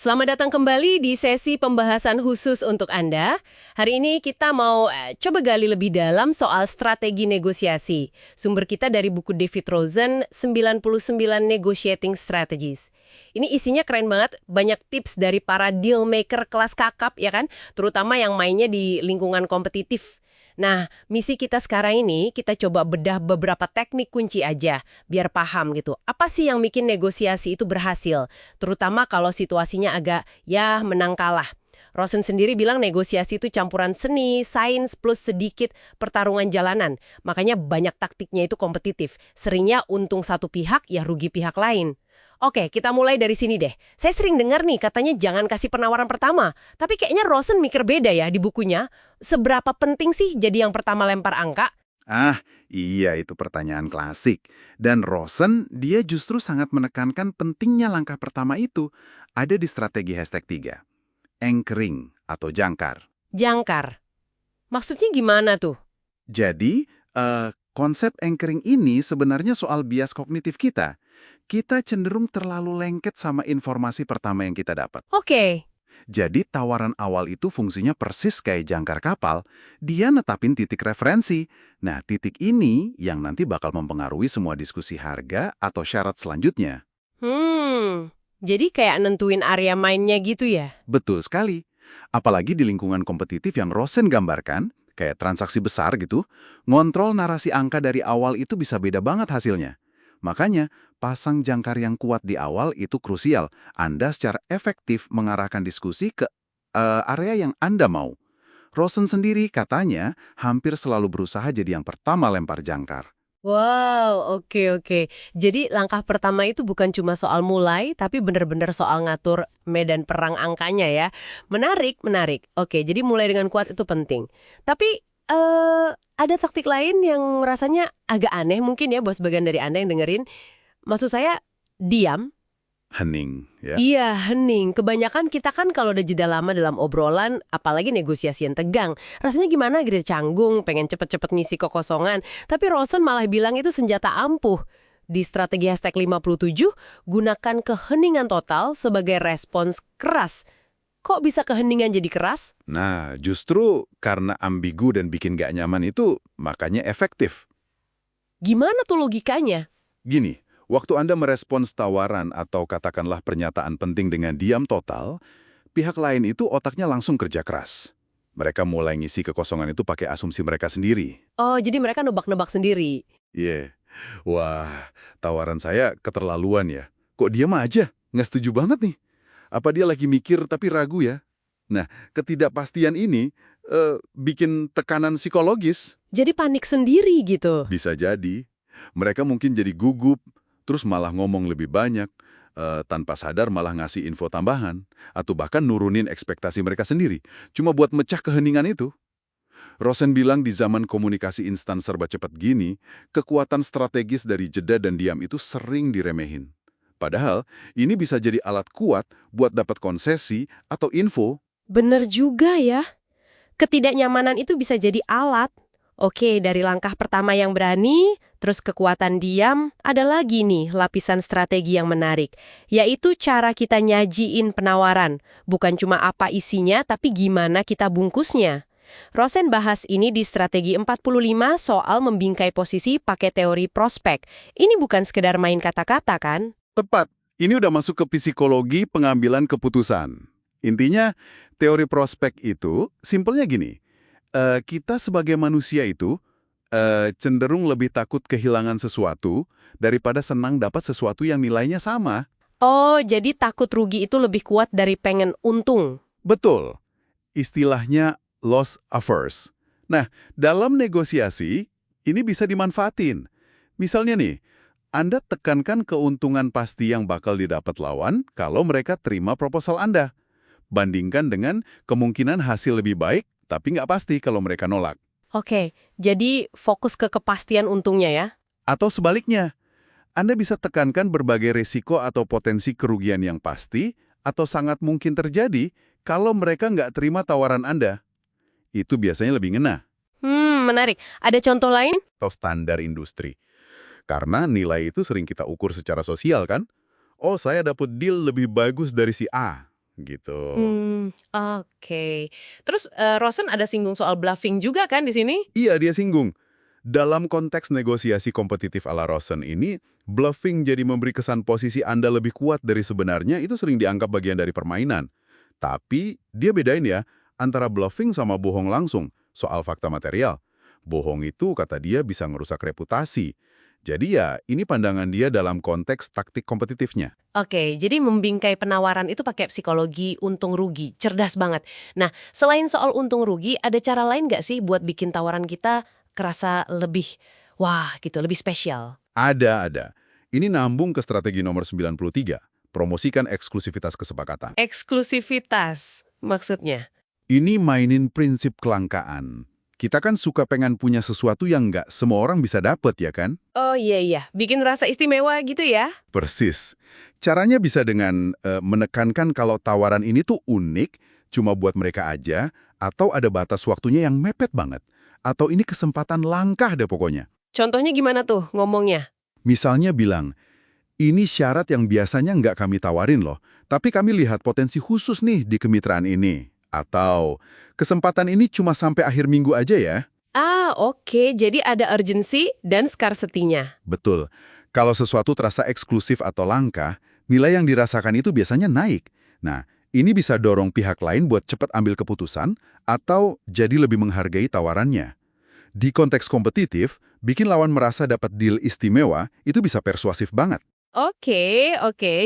Selamat datang kembali di sesi pembahasan khusus untuk Anda. Hari ini kita mau coba gali lebih dalam soal strategi negosiasi. Sumber kita dari buku David Rosen, 99 Negotiating Strategies. Ini isinya keren banget, banyak tips dari para deal maker kelas kakap, ya kan? Terutama yang mainnya di lingkungan kompetitif. Nah, misi kita sekarang ini, kita coba bedah beberapa teknik kunci aja, biar paham gitu. Apa sih yang bikin negosiasi itu berhasil? Terutama kalau situasinya agak, ya menang kalah. Rosen sendiri bilang negosiasi itu campuran seni, sains, plus sedikit pertarungan jalanan. Makanya banyak taktiknya itu kompetitif. Seringnya untung satu pihak, ya rugi pihak lain. Oke, kita mulai dari sini deh. Saya sering dengar nih, katanya jangan kasih penawaran pertama. Tapi kayaknya Rosen mikir beda ya di bukunya. Seberapa penting sih jadi yang pertama lempar angka? Iya itu pertanyaan klasik. Dan Rosen, dia justru sangat menekankan pentingnya langkah pertama itu ada di strategi #3. Anchoring atau jangkar. Jangkar. Maksudnya gimana tuh? Jadi, konsep anchoring ini sebenarnya soal bias kognitif kita. Kita cenderung terlalu lengket sama informasi pertama yang kita dapat. Oke. Jadi tawaran awal itu fungsinya persis kayak jangkar kapal, dia netapin titik referensi. Nah, titik ini yang nanti bakal mempengaruhi semua diskusi harga atau syarat selanjutnya. Jadi kayak nentuin area mainnya gitu ya? Betul sekali. Apalagi di lingkungan kompetitif yang Rosen gambarkan, kayak transaksi besar gitu, ngontrol narasi angka dari awal itu bisa beda banget hasilnya. Makanya, pasang jangkar yang kuat di awal itu krusial. Anda secara efektif mengarahkan diskusi ke area yang Anda mau. Rosen sendiri katanya hampir selalu berusaha jadi yang pertama lempar jangkar. Wow, oke. Jadi langkah pertama itu bukan cuma soal mulai, tapi benar-benar soal ngatur medan perang angkanya ya. Menarik. Oke, jadi mulai dengan kuat itu penting. Tapi ada taktik lain yang rasanya agak aneh mungkin ya buat sebagian dari Anda yang dengerin. Maksud saya, diam. Hening, ya. Iya, hening. Kebanyakan kita kan kalau udah jeda lama dalam obrolan, apalagi negosiasi yang tegang. Rasanya gimana gitu, canggung, pengen cepet-cepet ngisi kekosongan. Tapi Rosen malah bilang itu senjata ampuh. Di strategi #57, gunakan keheningan total sebagai respons keras. Kok bisa keheningan jadi keras? Nah, justru karena ambigu dan bikin gak nyaman itu, makanya efektif. Gimana tuh logikanya? Gini, waktu Anda merespons tawaran atau katakanlah pernyataan penting dengan diam total, pihak lain itu otaknya langsung kerja keras. Mereka mulai ngisi kekosongan itu pakai asumsi mereka sendiri. Oh, jadi mereka nebak-nebak sendiri. Iya. Wah, tawaran saya keterlaluan ya. Kok diam aja? Nggak setuju banget nih. Apa dia lagi mikir tapi ragu ya? Nah, ketidakpastian ini bikin tekanan psikologis. Jadi panik sendiri gitu. Bisa jadi. Mereka mungkin jadi gugup, terus malah ngomong lebih banyak, tanpa sadar malah ngasih info tambahan, atau bahkan nurunin ekspektasi mereka sendiri, cuma buat mecah keheningan itu. Rosen bilang di zaman komunikasi instan serba cepat gini, kekuatan strategis dari jeda dan diam itu sering diremehin. Padahal, ini bisa jadi alat kuat buat dapat konsesi atau info. Bener juga ya. Ketidaknyamanan itu bisa jadi alat. Oke, dari langkah pertama yang berani, terus kekuatan diam, ada lagi nih lapisan strategi yang menarik, yaitu cara kita nyajiin penawaran. Bukan cuma apa isinya, tapi gimana kita bungkusnya. Rosen bahas ini di strategi 45 soal membingkai posisi pakai teori prospek. Ini bukan sekedar main kata-kata kan? Tepat, ini udah masuk ke psikologi pengambilan keputusan. Intinya, teori prospek itu simpelnya gini, kita sebagai manusia itu cenderung lebih takut kehilangan sesuatu daripada senang dapat sesuatu yang nilainya sama. Oh, jadi takut rugi itu lebih kuat dari pengen untung. Betul, istilahnya loss averse. Nah, dalam negosiasi, ini bisa dimanfaatin. Misalnya nih, Anda tekankan keuntungan pasti yang bakal didapat lawan kalau mereka terima proposal Anda. Bandingkan dengan kemungkinan hasil lebih baik, tapi nggak pasti kalau mereka nolak. Oke, jadi fokus ke kepastian untungnya ya? Atau sebaliknya, Anda bisa tekankan berbagai risiko atau potensi kerugian yang pasti atau sangat mungkin terjadi kalau mereka nggak terima tawaran Anda. Itu biasanya lebih ngena. Menarik. Ada contoh lain? Atau standar industri. Karena nilai itu sering kita ukur secara sosial kan? Oh, saya dapat deal lebih bagus dari si A. gitu. Oke. Terus Rosen ada singgung soal bluffing juga kan di sini? Iya, dia singgung. Dalam konteks negosiasi kompetitif ala Rosen ini, bluffing jadi memberi kesan posisi Anda lebih kuat dari sebenarnya itu sering dianggap bagian dari permainan. Tapi, dia bedain ya, antara bluffing sama bohong langsung, soal fakta material. Bohong itu, kata dia, bisa ngerusak reputasi. Jadi ya, ini pandangan dia dalam konteks taktik kompetitifnya. Oke, jadi membingkai penawaran itu pakai psikologi untung rugi. Cerdas banget. Nah, selain soal untung rugi, ada cara lain nggak sih buat bikin tawaran kita kerasa lebih, wah gitu, lebih spesial? Ada. Ini nambung ke strategi nomor 93, promosikan eksklusivitas kesepakatan. Eksklusivitas, maksudnya? Ini mainin prinsip kelangkaan. Kita kan suka pengen punya sesuatu yang nggak semua orang bisa dapet, ya kan? Oh iya, bikin rasa istimewa gitu ya? Persis. Caranya bisa dengan menekankan kalau tawaran ini tuh unik, cuma buat mereka aja, atau ada batas waktunya yang mepet banget. Atau ini kesempatan langka deh pokoknya. Contohnya gimana tuh ngomongnya? Misalnya bilang, ini syarat yang biasanya nggak kami tawarin loh, tapi kami lihat potensi khusus nih di kemitraan ini. Atau, kesempatan ini cuma sampai akhir minggu aja ya. Ah, oke. Jadi ada urgency dan scarcity-nya. Betul. Kalau sesuatu terasa eksklusif atau langka, nilai yang dirasakan itu biasanya naik. Nah, ini bisa dorong pihak lain buat cepat ambil keputusan atau jadi lebih menghargai tawarannya. Di konteks kompetitif, bikin lawan merasa dapat deal istimewa itu bisa persuasif banget. Oke.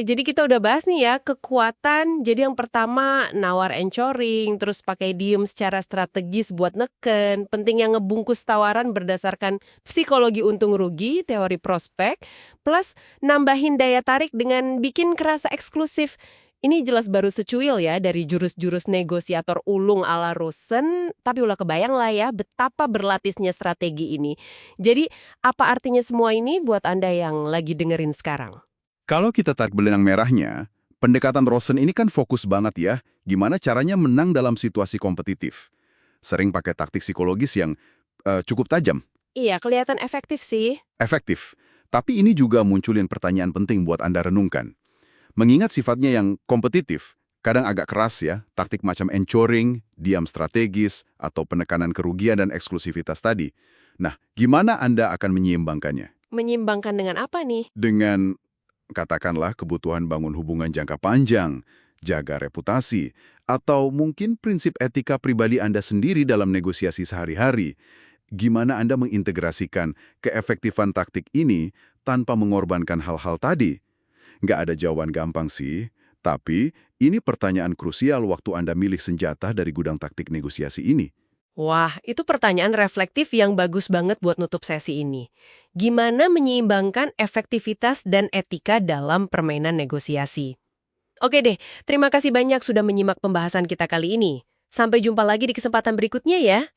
Jadi kita udah bahas nih ya, kekuatan. Jadi yang pertama, nawar encoring, terus pakai diem secara strategis buat neken. Pentingnya ngebungkus tawaran berdasarkan psikologi untung rugi, teori prospek, plus nambahin daya tarik dengan bikin kerasa eksklusif. Ini jelas baru secuil ya dari jurus-jurus negosiator ulung ala Rosen, tapi ulah kebayang lah ya betapa berlatisnya strategi ini. Jadi, apa artinya semua ini buat Anda yang lagi dengerin sekarang? Kalau kita tarik benang merahnya, pendekatan Rosen ini kan fokus banget ya, gimana caranya menang dalam situasi kompetitif. Sering pakai taktik psikologis yang cukup tajam, Iya, kelihatan efektif sih. efektif. Tapi ini juga munculin pertanyaan penting buat Anda renungkan. Mengingat sifatnya yang kompetitif, kadang agak keras ya, taktik macam encoring, diam strategis, atau penekanan kerugian dan eksklusivitas tadi. Nah, gimana Anda akan menyeimbangkannya? Menyimbangkan dengan apa nih? Dengan, katakanlah, kebutuhan bangun hubungan jangka panjang, jaga reputasi, atau mungkin prinsip etika pribadi Anda sendiri dalam negosiasi sehari-hari. Gimana Anda mengintegrasikan keefektifan taktik ini tanpa mengorbankan hal-hal tadi? Nggak ada jawaban gampang sih, tapi ini pertanyaan krusial waktu Anda milih senjata dari gudang taktik negosiasi ini. Wah, itu pertanyaan reflektif yang bagus banget buat nutup sesi ini. Gimana menyeimbangkan efektivitas dan etika dalam permainan negosiasi? Oke deh, terima kasih banyak sudah menyimak pembahasan kita kali ini. Sampai jumpa lagi di kesempatan berikutnya ya.